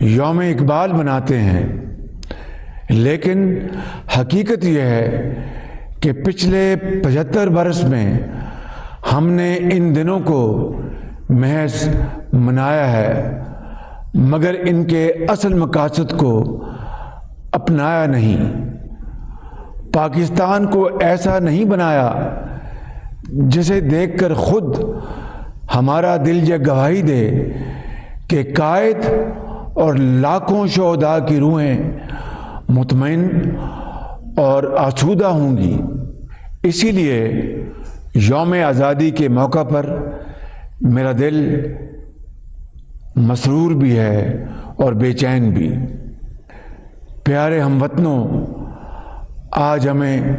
یوم اقبال مناتے ہیں، لیکن حقیقت یہ ہے کہ پچھلے 75 برس میں ہم نے ان دنوں کو محض منایا ہے، مگر ان کے اصل مقاصد کو اپنایا نہیں۔ پاکستان کو ایسا نہیں بنایا جسے دیکھ کر خود ہمارا دل یہ گواہی دے کہ قائد اور لاکھوں شہداء کی روحیں مطمئن اور آسودہ ہوں گی۔ اسی لیے یوم آزادی کے موقع پر میرا دل مسرور بھی ہے اور بے چین بھی۔ پیارے ہم وطنوں، آج ہمیں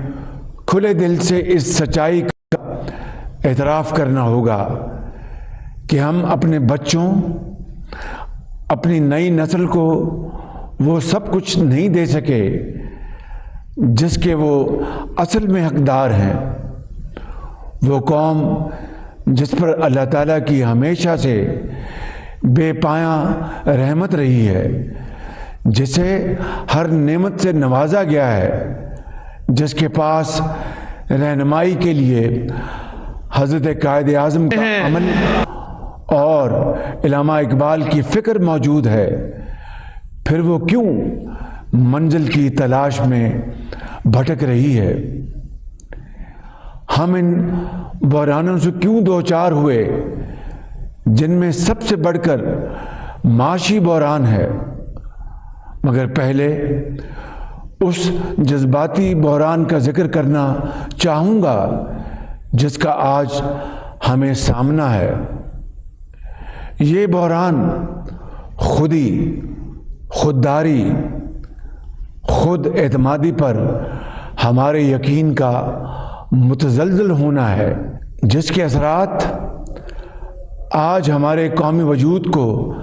کھلے دل سے اس سچائی کا اعتراف کرنا ہوگا کہ ہم اپنے بچوں، اپنی نئی نسل کو وہ سب کچھ نہیں دے سکے جس کے وہ اصل میں حقدار ہیں۔ وہ قوم جس پر اللہ تعالیٰ کی ہمیشہ سے بے پایاں رحمت رہی ہے، جسے ہر نعمت سے نوازا گیا ہے، جس کے پاس رہنمائی کے لیے حضرت قائد اعظم کا عمل اور علامہ اقبال کی فکر موجود ہے، پھر وہ کیوں منزل کی تلاش میں بھٹک رہی ہے؟ ہم ان بحرانوں سے کیوں دوچار ہوئے جن میں سب سے بڑھ کر معاشی بحران ہے؟ مگر پہلے اس جذباتی بحران کا ذکر کرنا چاہوں گا جس کا آج ہمیں سامنا ہے۔ یہ بحران خودی، خودداری، خود اعتمادی پر ہمارے یقین کا متزلزل ہونا ہے، جس کے اثرات آج ہمارے قومی وجود کو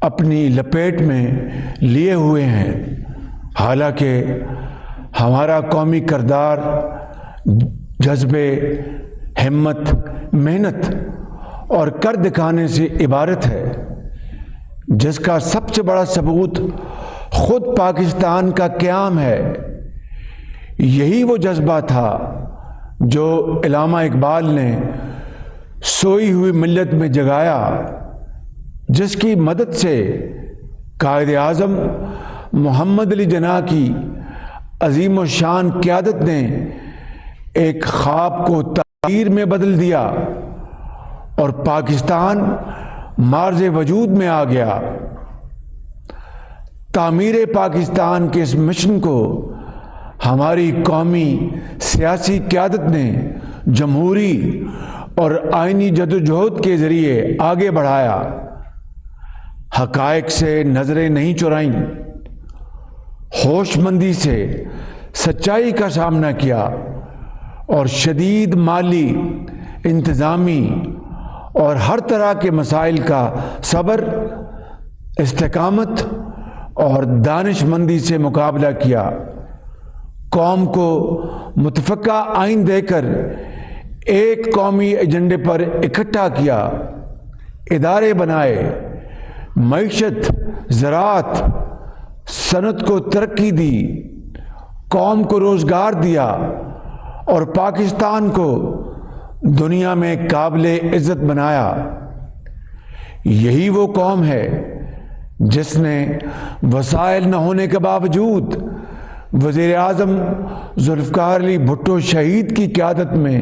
اپنی لپیٹ میں لیے ہوئے ہیں۔ حالانکہ ہمارا قومی کردار جذبے، ہمت، محنت اور کر دکھانے سے عبارت ہے، جس کا سب سے بڑا ثبوت خود پاکستان کا قیام ہے۔ یہی وہ جذبہ تھا جو علامہ اقبال نے سوئی ہوئی ملت میں جگایا، جس کی مدد سے قائد اعظم محمد علی جناح کی عظیم الشان قیادت نے ایک خواب کو تعبیر میں بدل دیا اور پاکستان معرض وجود میں آ گیا۔ تعمیر پاکستان کے اس مشن کو ہماری قومی سیاسی قیادت نے جمہوری اور آئینی جدوجہد کے ذریعے آگے بڑھایا۔ حقائق سے نظریں نہیں چرائیں، ہوش مندی سے سچائی کا سامنا کیا اور شدید مالی، انتظامی اور ہر طرح کے مسائل کا صبر، استقامت اور دانش مندی سے مقابلہ کیا۔ قوم کو متفقہ آئین دے کر ایک قومی ایجنڈے پر اکٹھا کیا، ادارے بنائے، معیشت، زراعت، صنعت کو ترقی دی، قوم کو روزگار دیا اور پاکستان کو دنیا میں قابل عزت بنایا۔ یہی وہ قوم ہے جس نے وسائل نہ ہونے کے باوجود وزیر اعظم ذوالفقار علی بھٹو شہید کی قیادت میں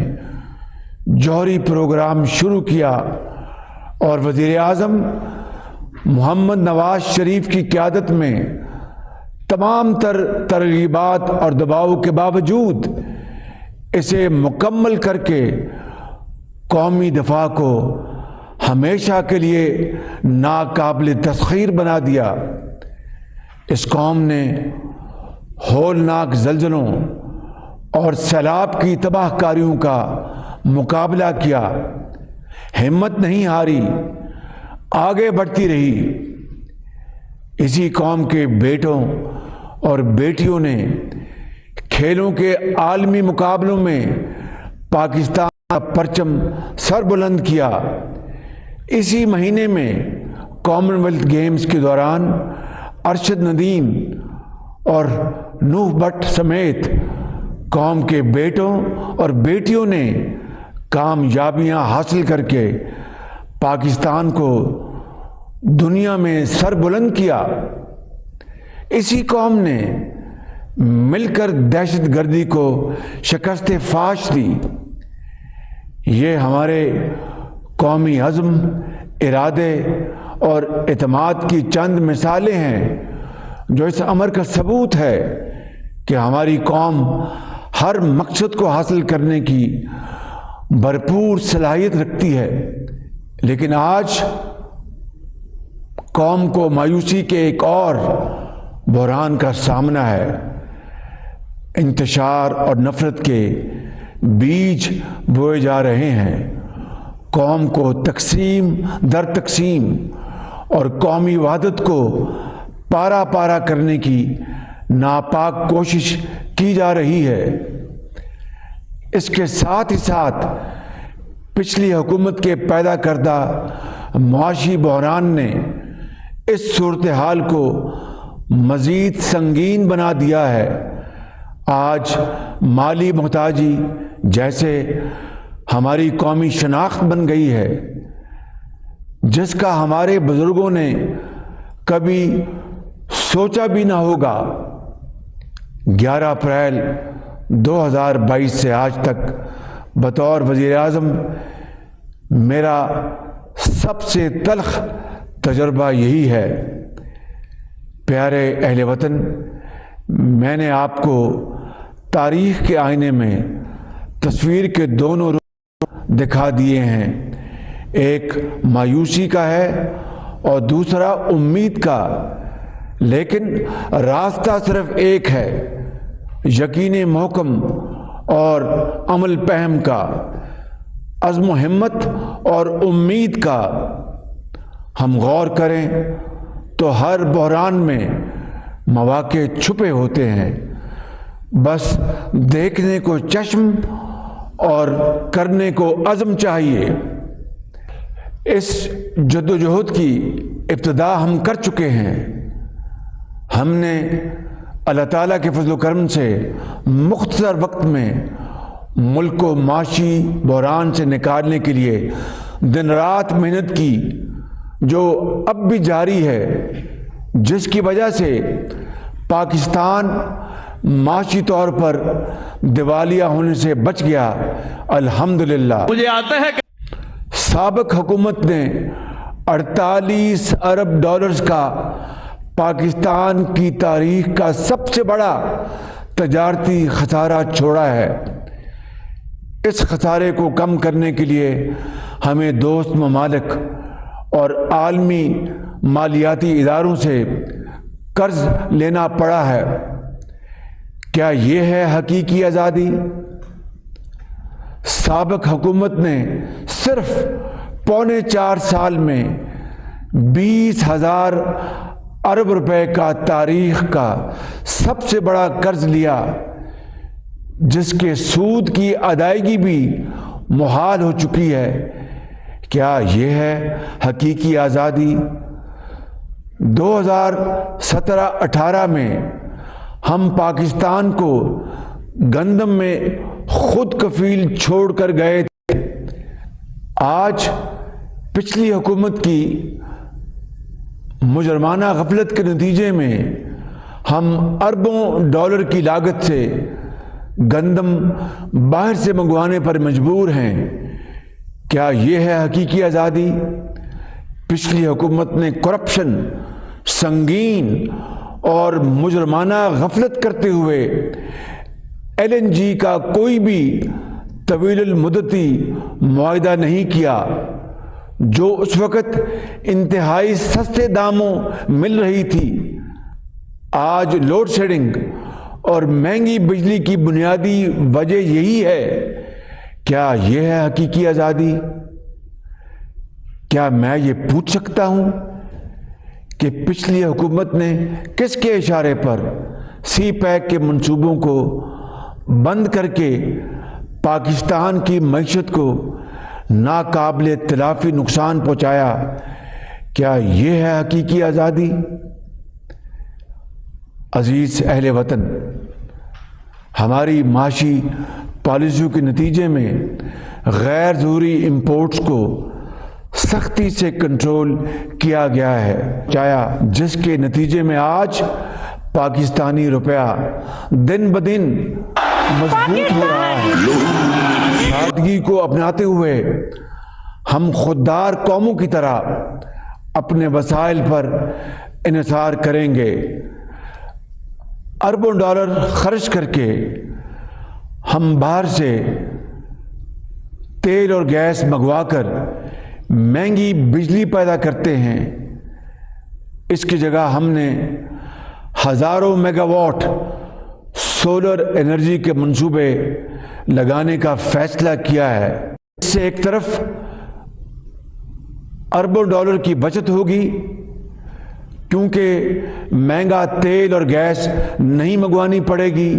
جوہری پروگرام شروع کیا اور وزیر اعظم محمد نواز شریف کی قیادت میں تمام تر ترغیبات اور دباؤ کے باوجود اسے مکمل کر کے قومی دفاع کو ہمیشہ کے لیے ناقابل تسخیر بنا دیا۔ اس قوم نے ہولناک زلزلوں اور سیلاب کی تباہ کاریوں کا مقابلہ کیا، ہمت نہیں ہاری، آگے بڑھتی رہی۔ اسی قوم کے بیٹوں اور بیٹیوں نے کھیلوں کے عالمی مقابلوں میں پاکستان کا پرچم سر بلند کیا۔ اسی مہینے میں کامن ویلتھ گیمز کے دوران ارشد ندیم اور نوح بٹ سمیت قوم کے بیٹوں اور بیٹیوں نے کامیابیاں حاصل کر کے پاکستان کو دنیا میں سر بلند کیا۔ اسی قوم نے مل کر دہشت گردی کو شکست فاش دی۔ یہ ہمارے قومی عزم، ارادے اور اعتماد کی چند مثالیں ہیں جو اس امر کا ثبوت ہے کہ ہماری قوم ہر مقصد کو حاصل کرنے کی بھرپور صلاحیت رکھتی ہے۔ لیکن آج قوم کو مایوسی کے ایک اور بحران کا سامنا ہے۔ انتشار اور نفرت کے بیج بوئے جا رہے ہیں۔ قوم کو تقسیم در تقسیم اور قومی وحدت کو پارا پارا کرنے کی ناپاک کوشش کی جا رہی ہے۔ اس کے ساتھ ہی ساتھ پچھلی حکومت کے پیدا کردہ معاشی بحران نے اس صورتحال کو مزید سنگین بنا دیا ہے۔ آج مالی محتاجی جیسے ہماری قومی شناخت بن گئی ہے، جس کا ہمارے بزرگوں نے کبھی سوچا بھی نہ ہوگا۔ 11 اپریل 2022 سے آج تک بطور وزیر اعظم میرا سب سے تلخ تجربہ یہی ہے۔ پیارے اہل وطن، میں نے آپ کو تاریخ کے آئینے میں تصویر کے دونوں رخ دکھا دیے ہیں، ایک مایوسی کا ہے اور دوسرا امید کا، لیکن راستہ صرف ایک ہے، یقین محکم اور عمل پہم کا، عزم و ہمت اور امید کا۔ ہم غور کریں تو ہر بحران میں مواقع چھپے ہوتے ہیں، بس دیکھنے کو چشم اور کرنے کو عزم چاہیے۔ اس جدوجہد کی ابتدا ہم کر چکے ہیں۔ ہم نے اللہ تعالیٰ کے فضل و کرم سے مختصر وقت میں ملک کو معاشی بحران سے نکالنے کے لیے دن رات محنت کی، جو اب بھی جاری ہے، جس کی وجہ سے پاکستان معاشی طور پر دیوالیہ ہونے سے بچ گیا، الحمدللہ۔ مجھے آتا ہے کہ سابق حکومت نے 48 ارب ڈالرز کا پاکستان کی تاریخ کا سب سے بڑا تجارتی خسارہ چھوڑا ہے۔ اس خسارے کو کم کرنے کے لیے ہمیں دوست ممالک اور عالمی مالیاتی اداروں سے قرض لینا پڑا ہے۔ کیا یہ ہے حقیقی آزادی؟ سابق حکومت نے صرف 3.25 سال میں 20,000 ارب روپے کا تاریخ کا سب سے بڑا قرض لیا، جس کے سود کی ادائیگی بھی محال ہو چکی ہے۔ کیا یہ ہے حقیقی آزادی؟ 2017-18 میں ہم پاکستان کو گندم میں خود کفیل چھوڑ کر گئے تھے۔ آج پچھلی حکومت کی مجرمانہ غفلت کے نتیجے میں ہم اربوں ڈالر کی لاگت سے گندم باہر سے منگوانے پر مجبور ہیں۔ کیا یہ ہے حقیقی آزادی؟ پچھلی حکومت نے کرپشن، سنگین اور مجرمانہ غفلت کرتے ہوئے LNG کا کوئی بھی طویل المدتی معاہدہ نہیں کیا، جو اس وقت انتہائی سستے داموں مل رہی تھی۔ آج لوڈ شیڈنگ اور مہنگی بجلی کی بنیادی وجہ یہی ہے۔ کیا یہ ہے حقیقی آزادی؟ کیا میں یہ پوچھ سکتا ہوں کہ پچھلی حکومت نے کس کے اشارے پر سی پیک کے منصوبوں کو بند کر کے پاکستان کی معیشت کو ناقابل تلافی نقصان پہنچایا؟ کیا یہ ہے حقیقی آزادی؟ عزیز اہل وطن، ہماری معاشی پالیسیوں کے نتیجے میں غیر ضروری امپورٹس کو سختی سے کنٹرول کیا گیا ہے، جس کے نتیجے میں آج پاکستانی روپیہ دن بدن مضبوط ہو رہا ہے۔ سادگی کو اپناتے ہوئے ہم خوددار قوموں کی طرح اپنے وسائل پر انحصار کریں گے۔ اربوں ڈالر خرچ کر کے ہم باہر سے تیل اور گیس منگوا کر مہنگی بجلی پیدا کرتے ہیں۔ اس کی جگہ ہم نے ہزاروں میگا واٹ سولر انرجی کے منصوبے لگانے کا فیصلہ کیا ہے۔ اس سے ایک طرف اربوں ڈالر کی بچت ہوگی کیونکہ مہنگا تیل اور گیس نہیں منگوانی پڑے گی،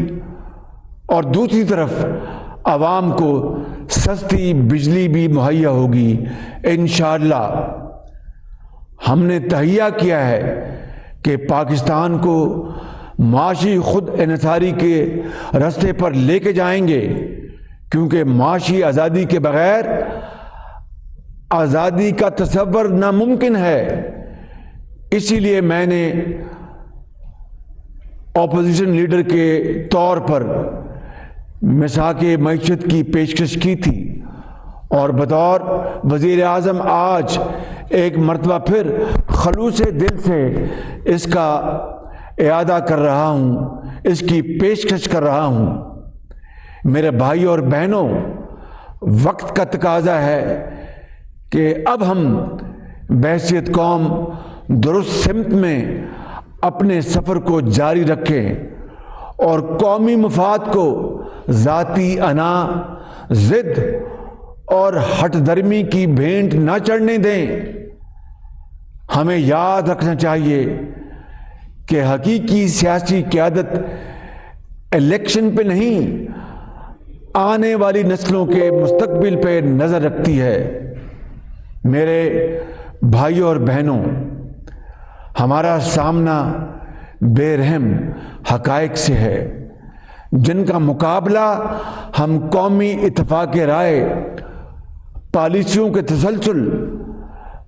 اور دوسری طرف عوام کو سستی بجلی بھی مہیا ہوگی انشاءاللہ۔ ہم نے تہیہ کیا ہے کہ پاکستان کو معاشی خود انحصاری کے راستے پر لے کے جائیں گے، کیونکہ معاشی آزادی کے بغیر آزادی کا تصور ناممکن ہے۔ اسی لیے میں نے اپوزیشن لیڈر کے طور پر مساق معیشت کی پیشکش کی تھی، اور بطور وزیر اعظم آج ایک مرتبہ پھر خلوص دل سے اس کا اعادہ کر رہا ہوں، اس کی پیشکش کر رہا ہوں۔ میرے بھائی اور بہنوں، وقت کا تقاضا ہے کہ اب ہم بحیثیت قوم درست سمت میں اپنے سفر کو جاری رکھیں اور قومی مفاد کو ذاتی انا، ضد اور ہٹ درمی کی بھینٹ نہ چڑھنے دیں۔ ہمیں یاد رکھنا چاہیے کہ حقیقی سیاسی قیادت الیکشن پہ نہیں، آنے والی نسلوں کے مستقبل پہ نظر رکھتی ہے۔ میرے بھائیوں اور بہنوں، ہمارا سامنا بے رحم حقائق سے ہے، جن کا مقابلہ ہم قومی اتفاق رائے، پالیسیوں کے تسلسل،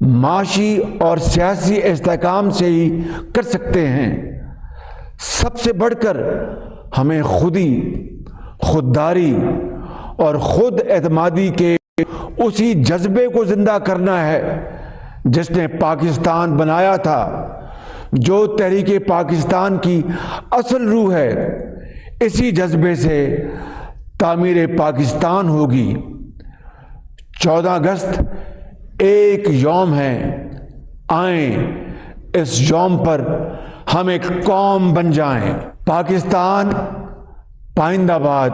معاشی اور سیاسی استحکام سے ہی کر سکتے ہیں۔ سب سے بڑھ کر ہمیں خودداری اور خود اعتمادی کے اسی جذبے کو زندہ کرنا ہے جس نے پاکستان بنایا تھا، جو تحریک پاکستان کی اصل روح ہے۔ اسی جذبے سے تعمیر پاکستان ہوگی۔ 14 اگست ایک یوم ہے، آئیں اس یوم پر ہم ایک قوم بن جائیں۔ پاکستان پائندہ باد،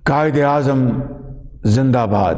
قائد اعظم زندہ باد۔